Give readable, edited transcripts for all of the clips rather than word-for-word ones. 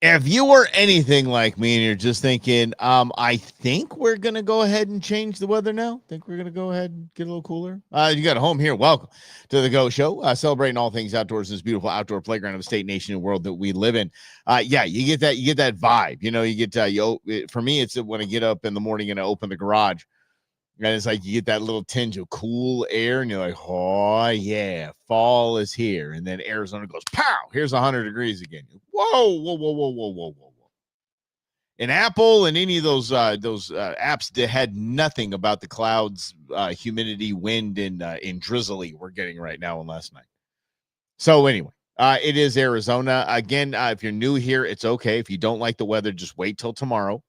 If you were anything like me and you're just thinking, I think we're gonna go ahead and change the weather now. Think we're gonna go ahead and get a little cooler. You got a home here. Welcome to the Go Show, celebrating all things outdoors in this beautiful outdoor playground of a state, nation, and world that we live in. Yeah, you get that vibe. You know, you get for me, it's when I get up in the morning and I open the garage. And it's like you get that little tinge of cool air, and you're like, oh, yeah, fall is here. And then Arizona goes, pow, here's 100 degrees again. Whoa, whoa, whoa, whoa, whoa, whoa, whoa, whoa. And Apple and any of those apps that had nothing about the clouds, humidity, wind, and drizzly we're getting right now and last night. So anyway, it is Arizona. Again, if you're new here, it's okay. If you don't like the weather, just wait till tomorrow.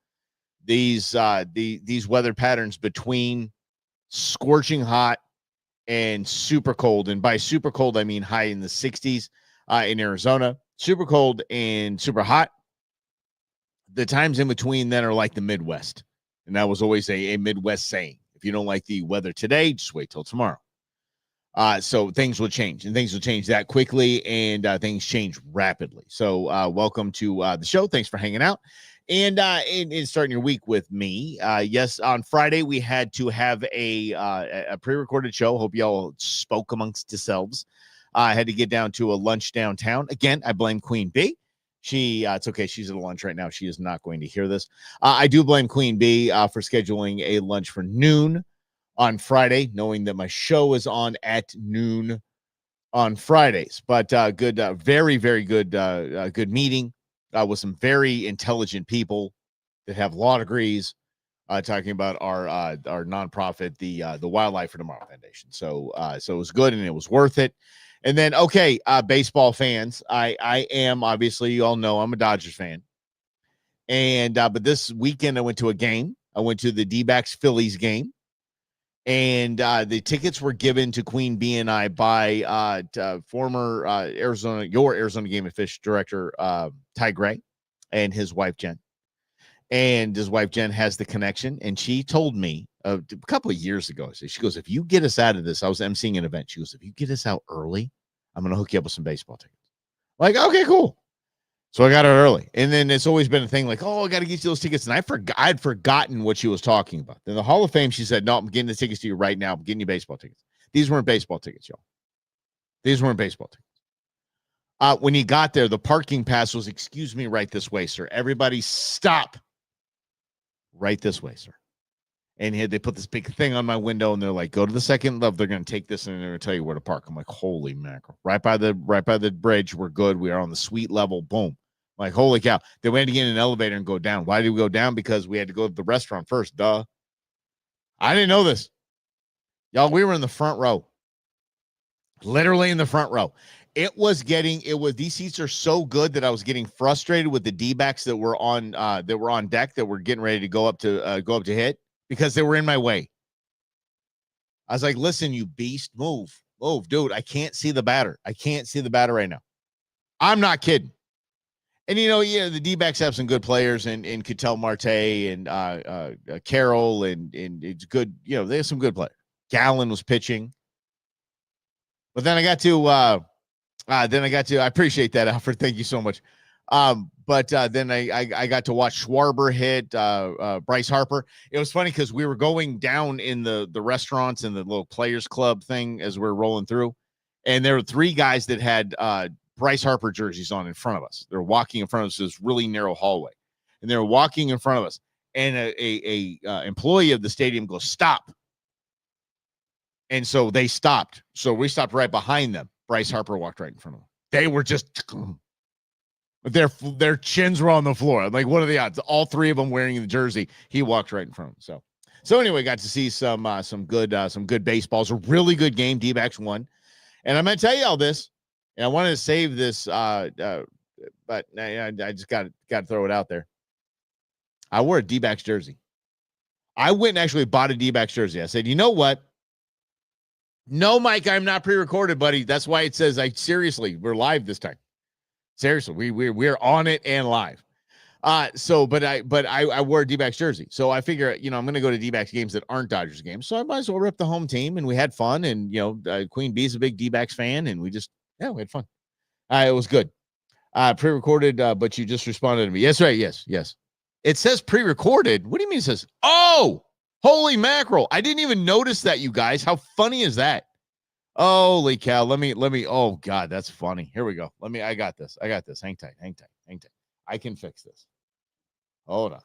These weather patterns between scorching hot and super cold, and by super cold I mean high in the 60s in Arizona, super cold and super hot. The times in between then are like the Midwest, and that was always a Midwest saying. If you don't like the weather today, just wait till tomorrow. So things will change, and things will change that quickly, and things change rapidly. So welcome to the show. Thanks for hanging out. And starting your week with me. Yes, on Friday we had to have a pre-recorded show. Hope y'all spoke amongst yourselves. I had to get down to a lunch downtown. Again, I blame Queen Bee. It's okay. She's at a lunch right now. She is not going to hear this. I do blame Queen Bee for scheduling a lunch for noon on Friday, knowing that my show is on at noon on Fridays. But good, very, very good, good meeting with some very intelligent people that have law degrees, talking about our nonprofit, the Wildlife for Tomorrow Foundation. So it was good and it was worth it. And then, okay, baseball fans, I am, obviously, you all know I'm a Dodgers fan. And but this weekend I went to a game. I went to the D-backs Phillies game. And the tickets were given to Queen Bee and I by former your Arizona Game and Fish director, Ty Gray, and his wife, Jen. And his wife, Jen, has the connection. And she told me a couple of years ago, she goes, if you get us out of this, I was emceeing an event. She goes, if you get us out early, I'm going to hook you up with some baseball tickets. Like, okay, cool. So I got it early. And then it's always been a thing like, oh, I got to get you those tickets. And I'd forgotten what she was talking about. In the Hall of Fame, she said, no, I'm getting the tickets to you right now. I'm getting you baseball tickets. These weren't baseball tickets, y'all. These weren't baseball tickets. When he got there, the parking pass was, excuse me, right this way, sir. Everybody stop. Right this way, sir. And they put this big thing on my window, and they're like, go to the second level. They're going to take this, and they're going to tell you where to park. I'm like, holy mackerel. Right by the bridge. We're good. We are on the suite level. Boom. Like, holy cow. They went to get in an elevator and go down. Why did we go down? Because we had to go to the restaurant first. Duh. I didn't know this. Y'all, we were in the front row. Literally in the front row. These seats are so good that I was getting frustrated with the D-backs that were on deck that were getting ready to go up to hit because they were in my way. I was like, listen, you beast, move, dude. I can't see the batter. I can't see the batter right now. I'm not kidding. And, the D-backs have some good players and Ketel Marte and Carroll and it's good. They have some good players. Gallen was pitching. But then I got to I appreciate that, Alfred. Thank you so much. But then I got to watch Schwarber hit Bryce Harper. It was funny because we were going down in the restaurants and the little players club thing as we we're rolling through. And there were three guys that had Bryce Harper jerseys on in front of us. They're walking in front of us, this really narrow hallway. And they were walking in front of us. And a employee of the stadium goes, stop. And so they stopped. So we stopped right behind them. Bryce Harper walked right in front of them. They were just, their chins were on the floor. I'm like, what are the odds? All three of them wearing the jersey. He walked right in front of them. So anyway, got to see some good baseballs. A really good game. D-backs won. And I'm going to tell you all this. And I wanted to save this, but I just got to throw it out there. I wore a D-backs jersey. I went and actually bought a D-backs jersey. I said, you know what? No, Mike, I'm not pre-recorded, buddy. That's why it says seriously, we're live this time. Seriously, we're on it and live. But I wore a D-backs jersey. So I figure, I'm going to go to D-backs games that aren't Dodgers games. So I might as well rep the home team, and we had fun. And Queen Bee's a big D-backs fan, and we had fun. It was good. Pre-recorded, but you just responded to me. Yes, right. Yes. It says pre-recorded. What do you mean it says? Oh, holy mackerel. I didn't even notice that, you guys. How funny is that? Holy cow. Let me. Oh, God, that's funny. Here we go. I got this. Hang tight. I can fix this. Hold on.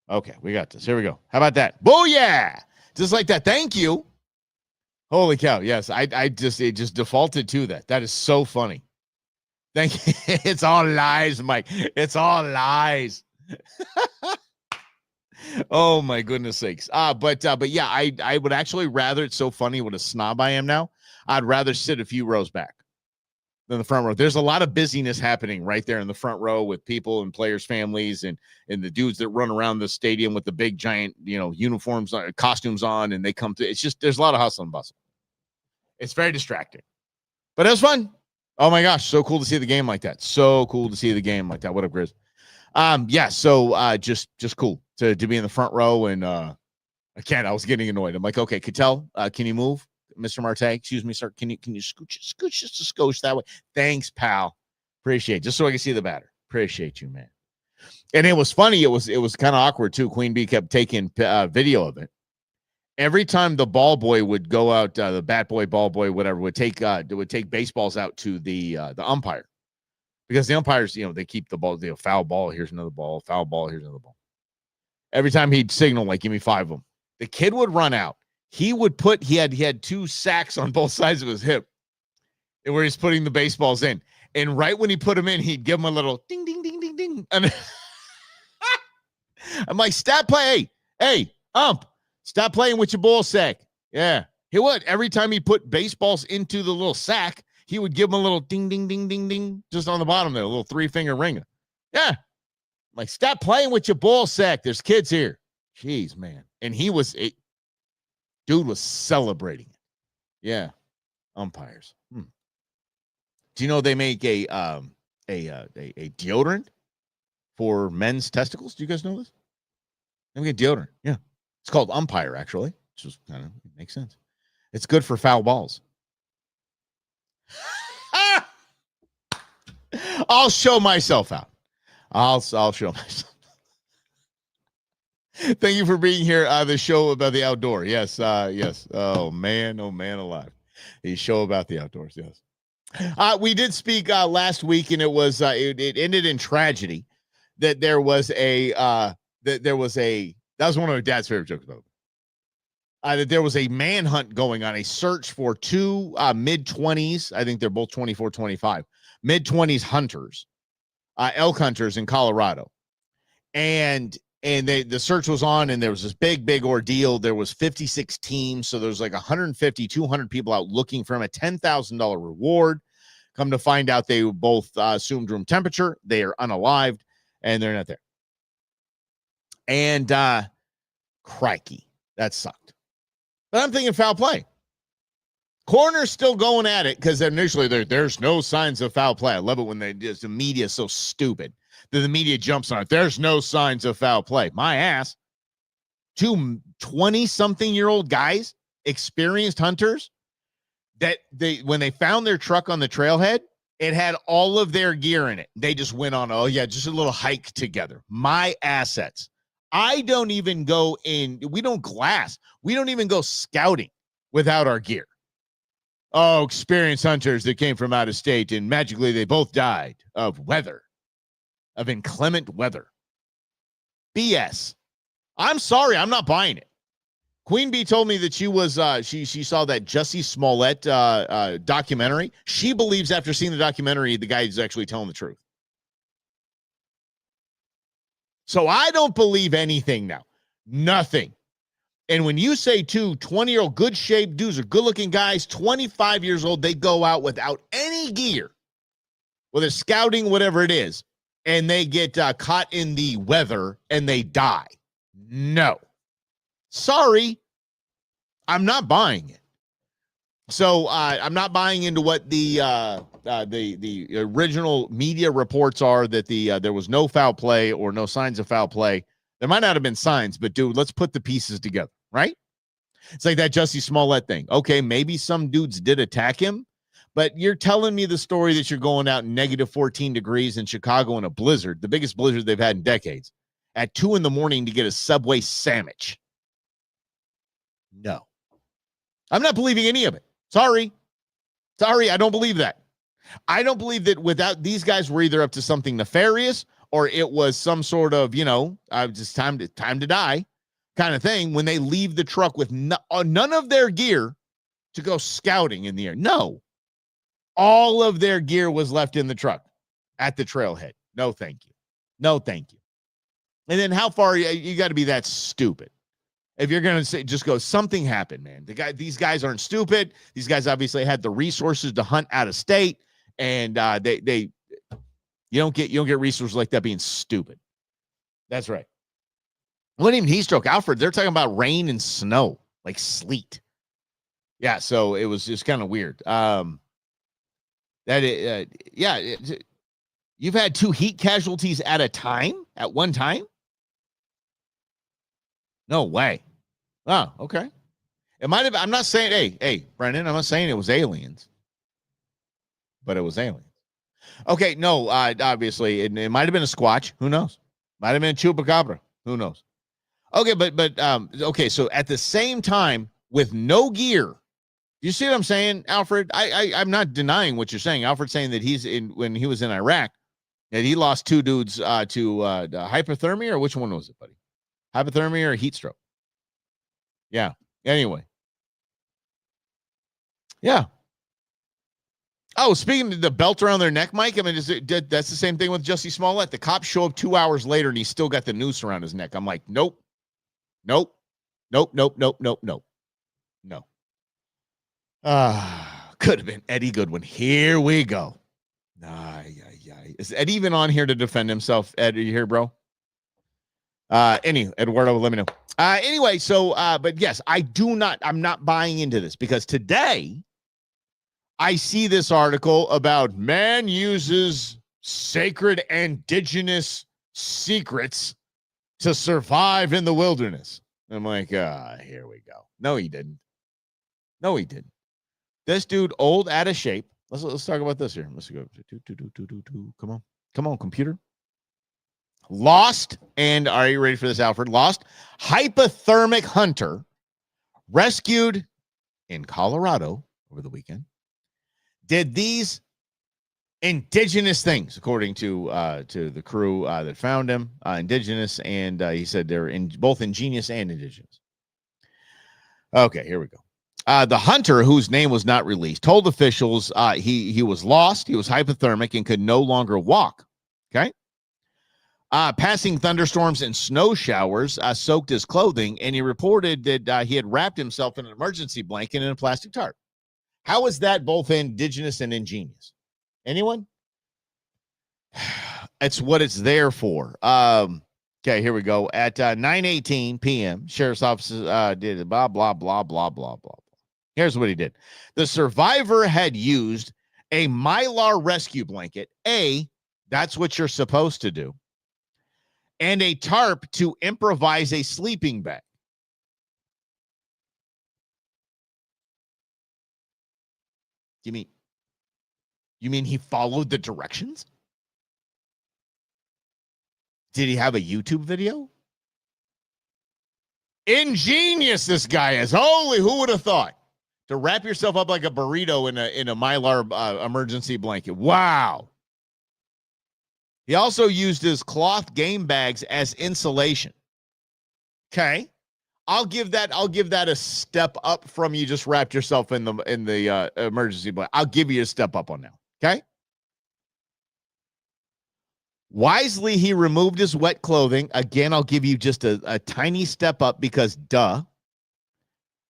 Okay, we got this. Here we go. How about that? Booyah! Just like that. Thank you. Holy cow. Yes, it just defaulted to that. That is so funny. Thank you. It's all lies, Mike. It's all lies. Oh my goodness sakes. But yeah, I would actually rather, it's so funny what a snob I am now. I'd rather sit a few rows back than the front row. There's a lot of busyness happening right there in the front row with people and players' families and the dudes that run around the stadium with the big giant, uniforms, costumes on, and they come to, it's just, there's a lot of hustle and bustle. It's very distracting, but it was fun. Oh my gosh, so cool to see the game like that. What up, Grizz? Yeah, so just cool to be in the front row, and again, I was getting annoyed. I'm like, okay, Cattell, can you move? Mr. Marte, excuse me, sir. Can you scooch just a scotch that way? Thanks, pal. Appreciate it. Just so I can see the batter. Appreciate you, man. And it was funny. It was kind of awkward too. Queen Bee kept taking video of it. Every time the ball boy would go out, the bat boy, ball boy, whatever, would take baseballs out to the umpire, because the umpires, they keep the ball. Foul ball. Here's another ball. Foul ball. Here's another ball. Every time he'd signal, like, give me 5 of them, the kid would run out. He had 2 sacks on both sides of his hip, and where he's putting the baseballs in. And right when he put them in, he'd give him a little ding, ding, ding, ding, ding. And I'm like, stop play. Hey, ump. Stop playing with your ball sack. Yeah. He would. Every time he put baseballs into the little sack, he would give him a little ding, ding, ding, ding, ding, just on the bottom there, a little 3-finger ringer. Yeah. I'm like, stop playing with your ball sack. There's kids here. Jeez, man. And dude was celebrating it. Yeah. Umpires. Do you know they make a deodorant for men's testicles? Do you guys know this? They make a deodorant. Yeah. It's called Umpire, actually. Which just kind of makes sense. It's good for foul balls. I'll show myself out. I'll show myself. Thank you for being here. The show about the outdoor. Yes. Yes. Oh man alive. The show about the outdoors. Yes. We did speak last week, and it was it ended in tragedy. That there was that was one of my dad's favorite jokes about it. That there was a manhunt going on, a search for 2 mid-20s. I think they're both 24, 25. Mid-20s hunters, elk hunters in Colorado. And the search was on, and there was this big ordeal. There was 56 teams, so there's like 150, 200 people out looking for him, a $10,000 reward. Come to find out, they both assumed room temperature. They are unalived, and they're not there. And crikey, that sucked. But I'm thinking foul play. Coroner's still going at it, because initially there's no signs of foul play. I love it when the media is so stupid that the media jumps on it. There's no signs of foul play. My ass. 2 20-something-year-old guys, experienced hunters, that when they found their truck on the trailhead, it had all of their gear in it. They just went on, just a little hike together. My assets. I don't even go in. We don't glass. We don't even go scouting without our gear. Oh, experienced hunters that came from out of state, and magically they both died of inclement weather. BS. I'm sorry. I'm not buying it. Queen Bee told me that she was she saw that Jussie Smollett documentary. She believes after seeing the documentary, the guy is actually telling the truth. So I don't believe anything now. Nothing. And when you say 2 20-year-old good shape dudes or good looking guys, 25 years old, they go out without any gear, whether scouting, whatever it is, and they get caught in the weather and they die. No. Sorry. I'm not buying it. So I'm not buying into what the original media reports are, that there was no foul play or no signs of foul play. There might not have been signs, but dude, let's put the pieces together, right? It's like that Jussie Smollett thing. Okay, maybe some dudes did attack him, But you're telling me the story that you're going out negative 14 degrees in Chicago in a blizzard, the biggest blizzard they've had in decades, at 2 a.m. to get a Subway sandwich. No. I'm not believing any of it. Sorry, I don't believe that. I don't believe that without these guys were either up to something nefarious or it was some sort of, just time to die kind of thing when they leave the truck with none of their gear to go scouting in the air. No. All of their gear was left in the truck at the trailhead. No, thank you. No, thank you. And then how far you got to be that stupid? If you're going to say, just go, something happened, man. These guys aren't stupid. These guys obviously had the resources to hunt out of state, and you don't get resources like that being stupid. That's right. It wasn't even heat stroke, Alfred. They're talking about rain and snow, like sleet. Yeah, so it was just kind of weird. You've had 2 heat casualties at one time. No way. Oh, okay. It might have. I'm not saying, hey, Brendan, I'm not saying it was aliens, but it was aliens. Okay, no, obviously, it might have been a Squatch. Who knows? Might have been a Chupacabra. Who knows? Okay, but okay, so at the same time, with no gear, you see what I'm saying, Alfred? I'm not denying what you're saying. Alfred's saying that when he was in Iraq, that he lost 2 dudes to hypothermia, or which one was it, buddy? Hypothermia or heat stroke? Yeah. Anyway. Yeah. Oh, speaking of the belt around their neck, Mike, I mean, that's the same thing with Jussie Smollett. The cops show up 2 hours later and he's still got the noose around his neck. I'm like, nope. No. Could have been Eddie Goodwin. Here we go. Is Eddie even on here to defend himself? Ed, are you here, bro? Eduardo, let me know. Anyway, so, but yes, I'm not buying into this because today I see this article about man uses sacred indigenous secrets to survive in the wilderness. I'm like, here we go. No, he didn't. This dude, old, out of shape. Let's talk about this here. Let's go. Come on, computer. Lost, and are you ready for this, Alfred? Lost hypothermic hunter rescued in Colorado over the weekend did these indigenous things, according to the crew that found him. Indigenous, and he said they're both ingenious and indigenous. Okay, here we go. The hunter, whose name was not released, told officials he was lost, he was hypothermic, and could no longer walk. Okay. Passing thunderstorms and snow showers soaked his clothing, and he reported that he had wrapped himself in an emergency blanket and a plastic tarp. How is that both indigenous and ingenious? Anyone? It's what it's there for. Okay, here we go. At 9:18 p.m., sheriff's office did blah, blah, blah, blah, blah, blah. Here's what he did. The survivor had used a Mylar rescue blanket. That's what you're supposed to do. And a tarp to improvise a sleeping bag. You mean he followed the directions? Did he have a YouTube video? Ingenious this guy is. Holy, who would have thought? To wrap yourself up like a burrito in a Mylar emergency blanket. Wow. He also used his cloth game bags as insulation. Okay. I'll give that a step up from you just wrapped yourself in the emergency blanket. I'll give you a step up on now. Okay. Wisely, he removed his wet clothing. Again, I'll give you just a tiny step up because duh.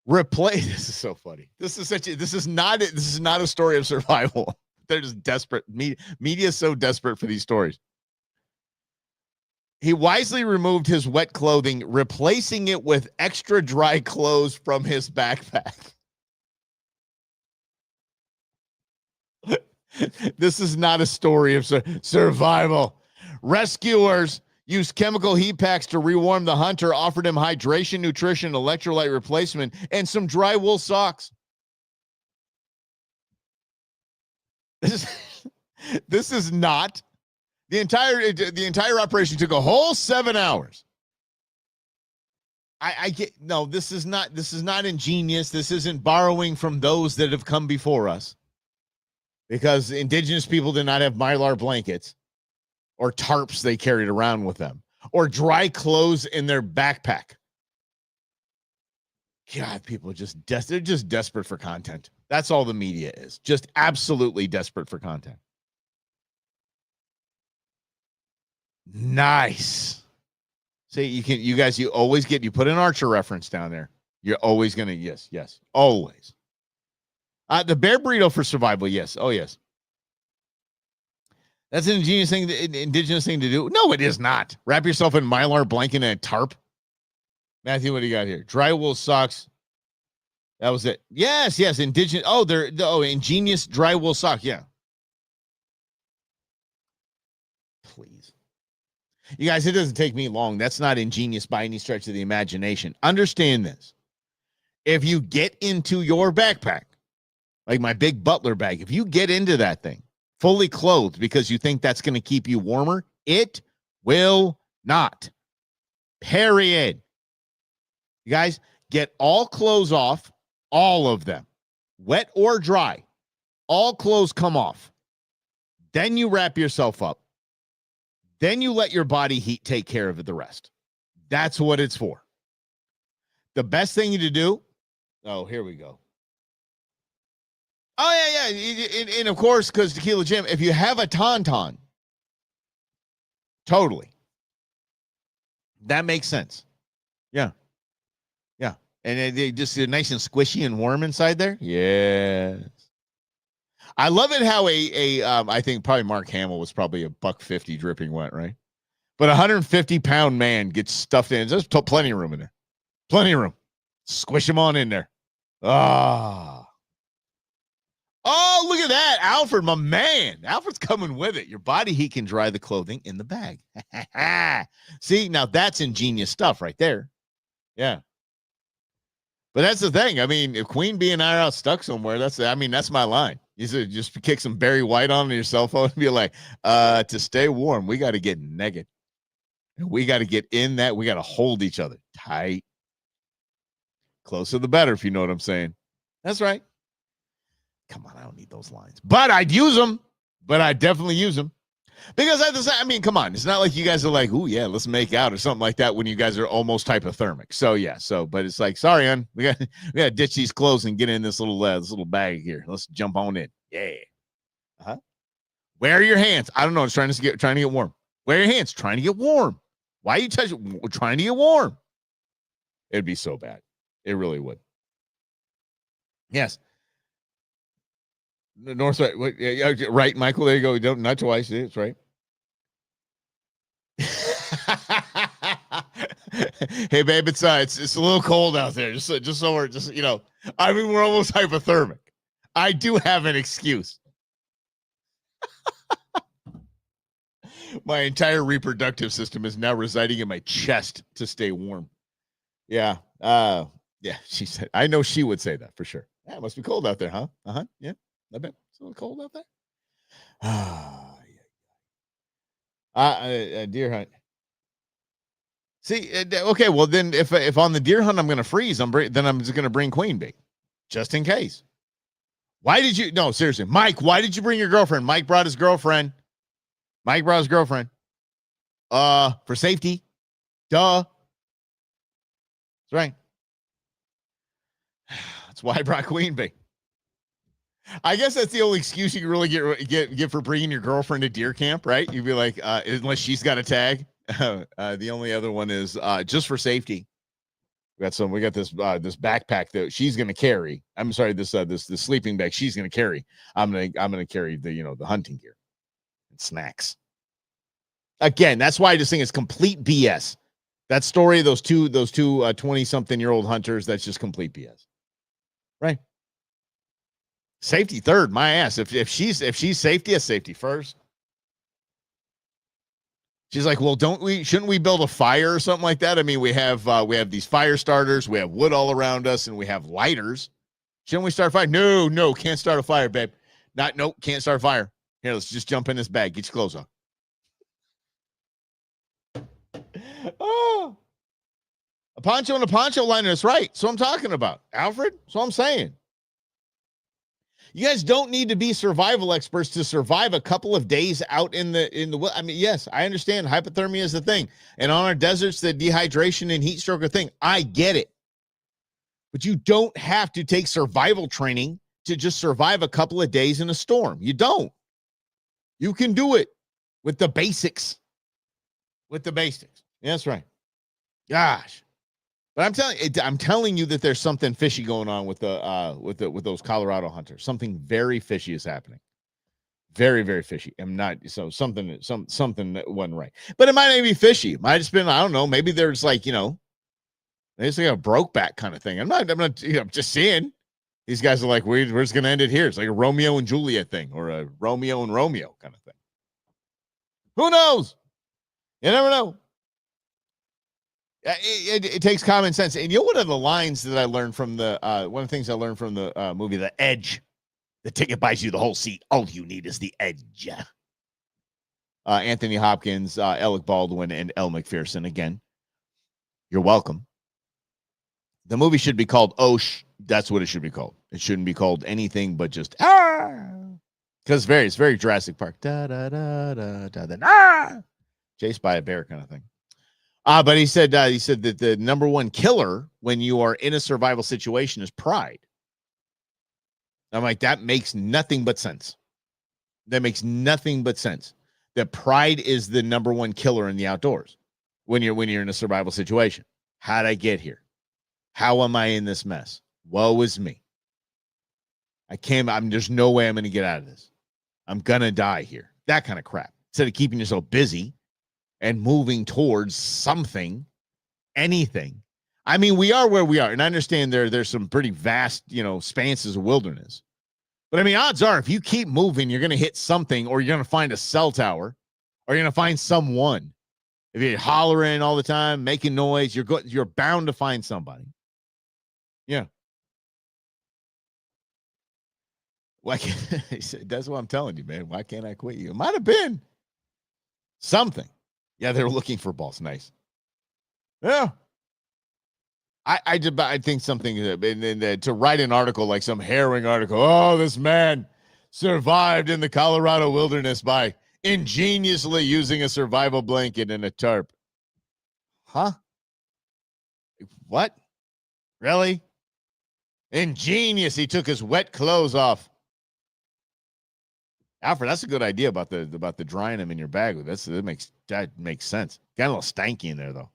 This is so funny. This is not a story of survival. They're just desperate. Media is so desperate for these stories. He wisely removed his wet clothing, replacing it with extra dry clothes from his backpack. This is not a story of survival. Rescuers used chemical heat packs to rewarm the hunter, offered him hydration, nutrition, electrolyte replacement, and some dry wool socks. This is not the entire operation took a whole 7 hours. I get no, this is not ingenious. This isn't borrowing from those that have come before us. Because indigenous people did not have Mylar blankets or tarps they carried around with them or dry clothes in their backpack. God, people are they're just desperate for content. That's all the media is. Just absolutely desperate for content. Nice. See, you always you put an Archer reference down there. You're always going to, yes, always. The bear burrito for survival, yes. Oh, yes. That's an indigenous thing to do. No, it is not. Wrap yourself in Mylar blanket and a tarp. Matthew, what do you got here? Dry wool socks. That was it. Yes. Indigenous. Oh, ingenious dry wool sock. Yeah. Please. You guys, it doesn't take me long. That's not ingenious by any stretch of the imagination. Understand this. If you get into your backpack, like my big butler bag, if you get into that thing fully clothed because you think that's going to keep you warmer, it will not. Period. You guys, get all clothes off, all of them, wet or dry. All clothes come off. Then you wrap yourself up. Then you let your body heat take care of the rest. That's what it's for. The best thing to do, oh, here we go. Oh, yeah. And of course, because Tequila Jim, if you have a tauntaun, totally. That makes sense. Yeah. And they just nice and squishy and warm inside there. Yes. I love it how I think probably Mark Hamill was probably $150 dripping wet, right? But 150-pound man gets stuffed in. There's plenty of room in there. Plenty of room. Squish him on in there. Oh, look at that. Alfred, my man. Alfred's coming with it. Your body heat can dry the clothing in the bag. See, now that's ingenious stuff right there. Yeah. But that's the thing. I mean, if Queen Bee and I are out stuck somewhere, that's my line. You should just kick some Barry White on your cell phone and be like, to stay warm, we got to get naked. And we got to get in that. We got to hold each other tight. Closer the better, if you know what I'm saying. That's right. Come on, I don't need those lines. But I'd use them. But I definitely use them. Because come on. It's not like you guys are like, ooh, yeah, let's make out or something like that when you guys are almost hypothermic. So, yeah. But it's like, sorry, hon. We got to ditch these clothes and get in this little bag here. Let's jump on in. Yeah. Uh-huh. Wear your hands. I don't know. It's trying to get warm. Wear your hands. Trying to get warm. Why are you trying to get warm? It'd be so bad. It really would. Yes. The north side, right, Michael? There you go. Don't not twice. It's right. Hey, babe, it's a little cold out there. Just so we're we're almost hypothermic. I do have an excuse. My entire reproductive system is now residing in my chest to stay warm. Yeah. Yeah. She said. I know she would say that for sure. Yeah, it must be cold out there, huh? Yeah. I bet it's a little cold out there. Deer hunt. See, okay, well then, if on the deer hunt I'm going to freeze, then I'm just going to bring Queen Bee, just in case. Why did you? No, seriously, Mike. Why did you bring your girlfriend? Mike brought his girlfriend. For safety. Duh. That's right. That's why I brought Queen Bee. I guess that's the only excuse you can really get for bringing your girlfriend to deer camp, right? You'd be like, unless she's got a tag. The only other one is just for safety. We got this backpack that she's going to carry. I'm sorry, this sleeping bag she's going to carry. I'm going to carry the hunting gear and snacks. Again, that's why I just think it's complete BS. That story, those two 20-something-year-old hunters, that's just complete BS. Right? Safety third, my ass. If she's safety, it's safety first. She's like, well, shouldn't we build a fire or something like that? I mean, we have these fire starters, we have wood all around us, and we have lighters. Shouldn't we start a fire? No, can't start a fire, babe. Nope, can't start a fire. Here, let's just jump in this bag. Get your clothes on. Oh, a poncho and a poncho liner is right. So I'm talking about, Alfred. So I'm saying. You guys don't need to be survival experts to survive a couple of days out in the. I mean, yes, I understand hypothermia is the thing, and on our deserts, the dehydration and heat stroke are a thing. I get it, but you don't have to take survival training to just survive a couple of days in a storm. You don't. You can do it with the basics. With the basics. Yeah, that's right. Gosh. But I'm telling you that there's something fishy going on with those Colorado hunters. Something very fishy is happening. Very, very fishy. I'm not something that wasn't right. But it might not be fishy. It might have just been, I don't know, maybe there's like, it's like a broke back kind of thing. I'm not I'm just seeing. These guys are like, we're just gonna end it here. It's like a Romeo and Juliet thing, or a Romeo and Romeo kind of thing. Who knows? You never know. It takes common sense. And one of the lines that I learned from one of the things I learned from the movie The Edge, the ticket buys you the whole seat. All you need is the edge. Anthony Hopkins, Alec Baldwin, and Elle Macpherson. Again, you're welcome. The movie should be called that's what it should be called. It shouldn't be called anything but just because it's very Jurassic Park. Da da da da da da. Chased by a bear kind of thing. But he said that the number one killer when you are in a survival situation is pride. I'm like, that makes nothing but sense. That makes nothing but sense. That pride is the number one killer in the outdoors when you're in a survival situation. How'd I get here? How am I in this mess? Woe is me. There's no way I'm going to get out of this. I'm going to die here. That kind of crap. Instead of keeping yourself busy and moving towards something, anything. I mean, we are where we are. And I understand there's some pretty vast, spanses of wilderness. But I mean, odds are if you keep moving, you're going to hit something, or you're going to find a cell tower, or you're going to find someone. If you're hollering all the time, making noise, you're bound to find somebody. Yeah. Why can't he said, that's what I'm telling you, man. Why can't I quit you? It might have been something. Yeah, they were looking for balls. Nice. Yeah. I think something to write an article, like some harrowing article. Oh, this man survived in the Colorado wilderness by ingeniously using a survival blanket and a tarp. Huh? What? Really? Ingenious. He took his wet clothes off. Alfred, that's a good idea about the drying them in your bag. That makes sense. Got a little stanky in there though.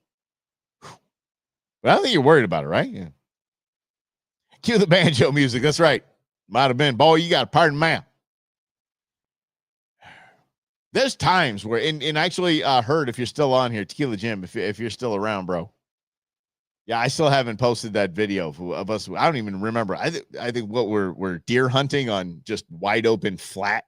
But I don't think you're worried about it, right? Yeah. Cue the banjo music. That's right. Might have been, boy, you got a pardon, ma'am. There's times where, and actually heard, if you're still on here, Tequila Jim, if you're still around, bro. Yeah, I still haven't posted that video of us. I don't even remember. I think what we're deer hunting on just wide open flat,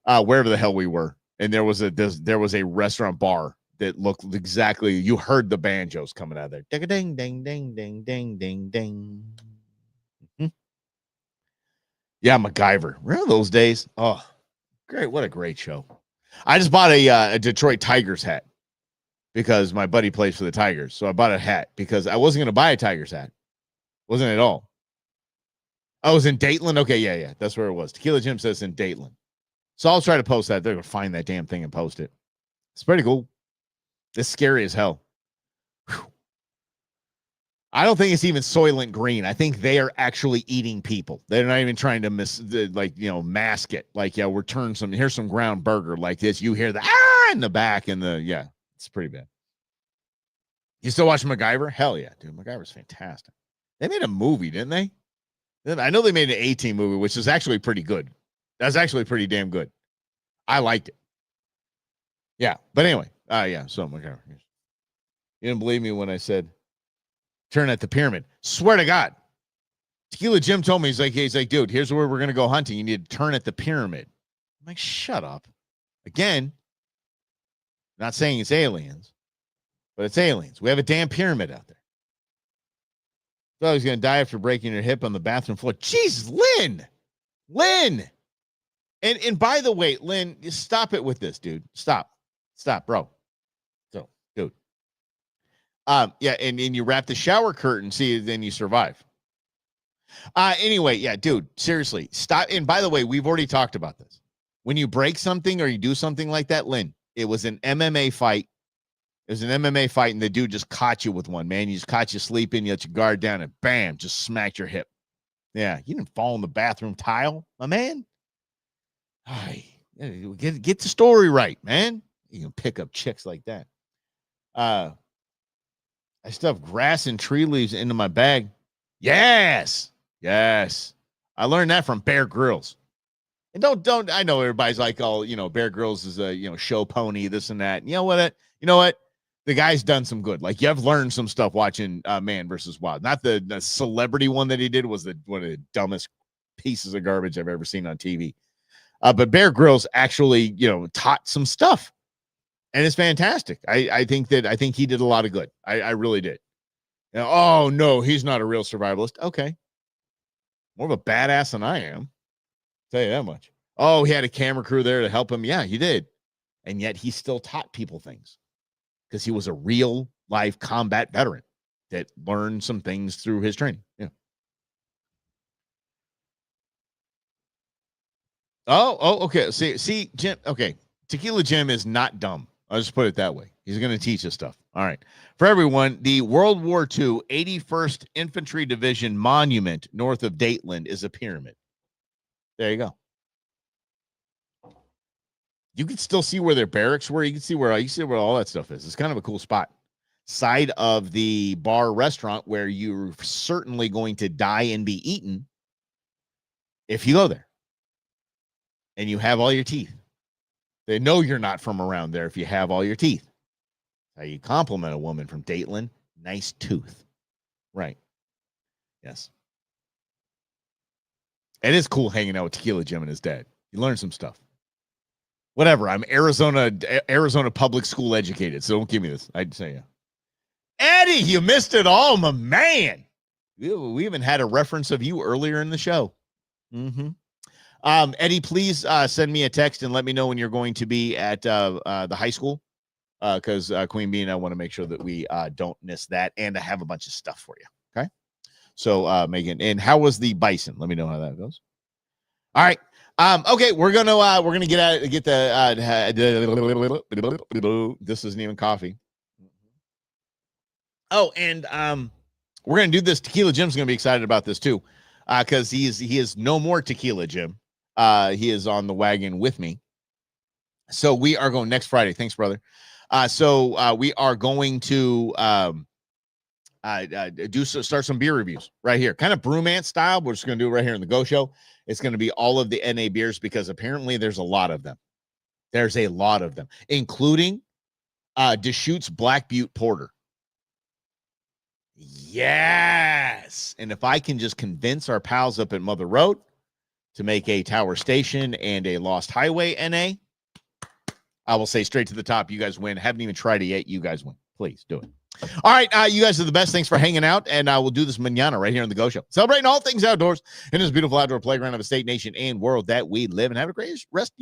wherever the hell we were, and there was a restaurant bar that looked exactly. You heard the banjos coming out of there. Ding ding ding ding ding ding ding ding. Mm-hmm. Yeah, MacGyver. Remember those days? Oh, great! What a great show. I just bought a Detroit Tigers hat because my buddy plays for the Tigers. So I bought a hat because I wasn't going to buy a Tigers hat. Wasn't at all. I was in Dayton. Okay, yeah. That's where it was. Tequila Jim says in Dayton. So I'll try to post that. They're going to find that damn thing and post it. It's pretty cool. It's scary as hell. Whew. I don't think it's even Soylent Green. I think they are actually eating people. They're not even trying to mask it. Like, yeah, here's some ground burger like this. You hear the in the back and it's pretty bad. You still watch MacGyver? Hell yeah, dude. MacGyver's fantastic. They made a movie, didn't they? I know they made an A-Team movie, which is actually pretty good. That's actually pretty damn good. I liked it. Yeah, but anyway, so MacGyver. You didn't believe me when I said turn at the pyramid. Swear to God. Tequila Jim told me, he's like, dude, here's where we're going to go hunting. You need to turn at the pyramid. I'm like, shut up. Again, not saying it's aliens, but it's aliens. We have a damn pyramid out there. So he's going to die after breaking her hip on the bathroom floor. Jesus, Lynn. And by the way, Lynn, stop it with this, dude. Stop, bro. So, dude. Yeah, and you wrap the shower curtain, see, then you survive. Anyway, yeah, dude, seriously, stop. And by the way, we've already talked about this. When you break something or you do something like that, Lynn, it was an MMA fight. It was an MMA fight, and the dude just caught you with one, man. He just caught you sleeping, you let your guard down, and bam, just smacked your hip. Yeah, you didn't fall in the bathroom tile, my man. Hi, get the story right, man. You can pick up chicks like that. I stuffed grass and tree leaves into my bag. Yes. I learned that from Bear Grylls. And don't. I know everybody's like, oh, Bear Grylls is a show pony, this and that. You know what? The guy's done some good. Like, you've learned some stuff watching Man vs. Wild. Not the celebrity one that he did was one of the dumbest pieces of garbage I've ever seen on TV. But Bear Grylls actually, taught some stuff, and it's fantastic. I think he did a lot of good. I really did. Oh no, he's not a real survivalist. Okay, more of a badass than I am. Tell you that much. Oh, he had a camera crew there to help him. Yeah, he did, and yet he still taught people things because he was a real life combat veteran that learned some things through his training. Yeah. Oh, okay. See, Jim. Okay, Tequila Jim is not dumb. I'll just put it that way. He's going to teach us stuff. All right. For everyone, the World War II 81st Infantry Division monument north of Dateland is a pyramid. There you go. You can still see where their barracks were. You can see where all that stuff is. It's kind of a cool spot. Side of the bar restaurant where you're certainly going to die and be eaten if you go there. And you have all your teeth. They know you're not from around there if you have all your teeth. How you compliment a woman from Dateland? Nice tooth. Right. Yes. It is cool hanging out with Tequila Jim and his dad. You learn some stuff. Whatever. I'm Arizona public school educated, so don't give me this. I'd say, yeah. Eddie, you missed it all, my man. We even had a reference of you earlier in the show. Mm-hmm. Eddie, please send me a text and let me know when you're going to be at the high school, because Queen Bee and I want to make sure that we don't miss that, and I have a bunch of stuff for you. Okay, so Megan, and how was the bison? Let me know how that goes. All right. Okay, we're gonna get the this isn't even coffee. Oh, and we're gonna do this. Tequila Jim's gonna be excited about this too, because he is no more Tequila Jim. He is on the wagon with me. So we are going next Friday. Thanks, brother. So we are going to start some beer reviews right here, kind of brewmance style. We're just going to do it right here in the Go Show. It's going to be all of the NA beers because apparently there's a lot of them. There's a lot of them, including Deschutes Black Butte Porter. Yes. And if I can just convince our pals up at Mother Road to make a Tower Station and a Lost Highway NA, I will say straight to the top, you guys win. Haven't even tried it yet. You guys win. Please do it. All right. You guys are the best. Thanks for hanging out. And we'll do this mañana right here on the Go Show. Celebrating all things outdoors in this beautiful outdoor playground of a state, nation, and world that we live in. Have a great rest.